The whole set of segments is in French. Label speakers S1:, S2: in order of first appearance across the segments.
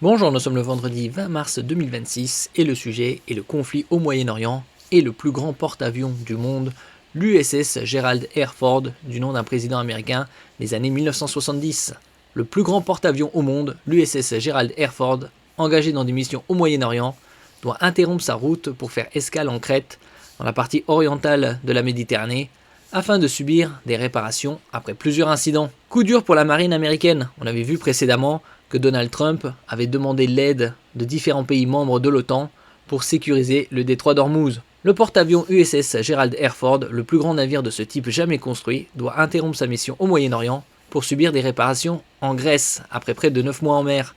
S1: Bonjour, nous sommes le vendredi 20 mars 2026 et le sujet est le conflit au Moyen-Orient et le plus grand porte-avions du monde, l'USS Gerald R. Ford, du nom d'un président américain des années 1970. Le plus grand porte-avions au monde, l'USS Gerald R. Ford, engagé dans des missions au Moyen-Orient, doit interrompre sa route pour faire escale en Crète, dans la partie orientale de la Méditerranée, afin de subir des réparations après plusieurs incidents. Coup dur pour la marine américaine. On avait vu précédemment que Donald Trump avait demandé l'aide de différents pays membres de l'OTAN pour sécuriser le détroit d'Ormuz. Le porte-avions USS Gerald R. Ford, le plus grand navire de ce type jamais construit, doit interrompre sa mission au Moyen-Orient pour subir des réparations en Grèce après près de 9 mois en mer.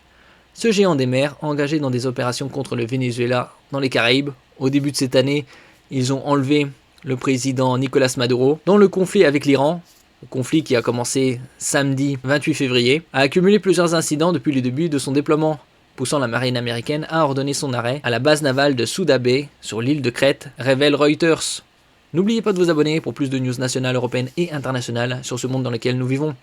S1: Ce géant des mers, engagé dans des opérations contre le Venezuela dans les Caraïbes, au début de cette année, ils ont enlevé le président Nicolás Maduro. Dans le conflit avec l'Iran, le conflit qui a commencé samedi 28 février, a accumulé plusieurs incidents depuis le début de son déploiement, poussant la marine américaine à ordonner son arrêt à la base navale de Souda Bay, sur l'île de Crète, révèle Reuters. N'oubliez pas de vous abonner pour plus de news nationales, européennes et internationales sur ce monde dans lequel nous vivons.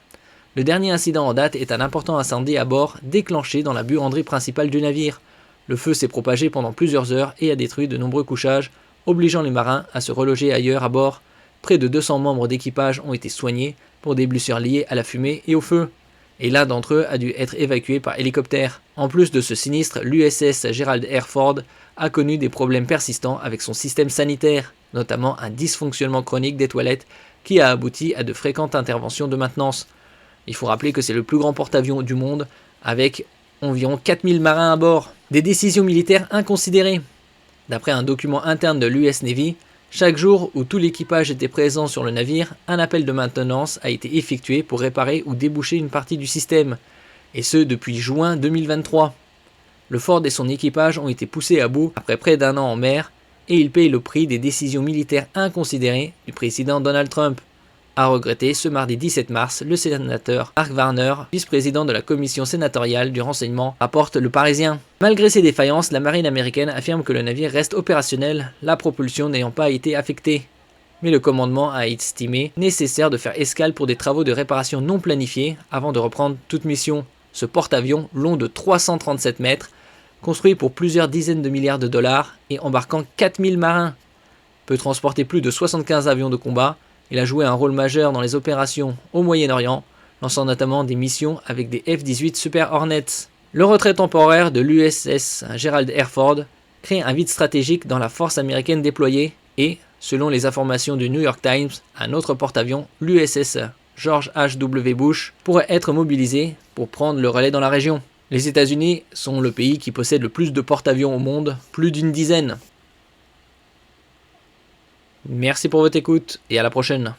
S1: Le dernier incident en date est un important incendie à bord déclenché dans la buanderie principale du navire. Le feu s'est propagé pendant plusieurs heures et a détruit de nombreux couchages, obligeant les marins à se reloger ailleurs à bord. Près de 200 membres d'équipage ont été soignés pour des blessures liées à la fumée et au feu, et l'un d'entre eux a dû être évacué par hélicoptère. En plus de ce sinistre, l'USS Gerald R. Ford a connu des problèmes persistants avec son système sanitaire, notamment un dysfonctionnement chronique des toilettes qui a abouti à de fréquentes interventions de maintenance. Il faut rappeler que c'est le plus grand porte-avions du monde, avec environ 4000 marins à bord. Des décisions militaires inconsidérées. D'après un document interne de l'US Navy, chaque jour où tout l'équipage était présent sur le navire, un appel de maintenance a été effectué pour réparer ou déboucher une partie du système, et ce depuis juin 2023. Le Ford et son équipage ont été poussés à bout après près d'un an en mer, et ils payent le prix des décisions militaires inconsidérées du président Donald Trump. A regretter ce mardi 17 mars, le sénateur Mark Warner, vice-président de la commission sénatoriale du renseignement, rapporte Le Parisien. Malgré ces défaillances, la marine américaine affirme que le navire reste opérationnel, la propulsion n'ayant pas été affectée. Mais le commandement a estimé nécessaire de faire escale pour des travaux de réparation non planifiés avant de reprendre toute mission. Ce porte-avions, long de 337 mètres, construit pour plusieurs dizaines de milliards de dollars et embarquant 4000 marins, peut transporter plus de 75 avions de combat. Il a joué un rôle majeur dans les opérations au Moyen-Orient, lançant notamment des missions avec des F-18 Super Hornets. Le retrait temporaire de l'USS Gerald R. Ford crée un vide stratégique dans la force américaine déployée et, selon les informations du New York Times, un autre porte-avions, l'USS George H.W. Bush, pourrait être mobilisé pour prendre le relais dans la région. Les États-Unis sont le pays qui possède le plus de porte-avions au monde, plus d'une dizaine. Merci pour votre écoute et à la prochaine.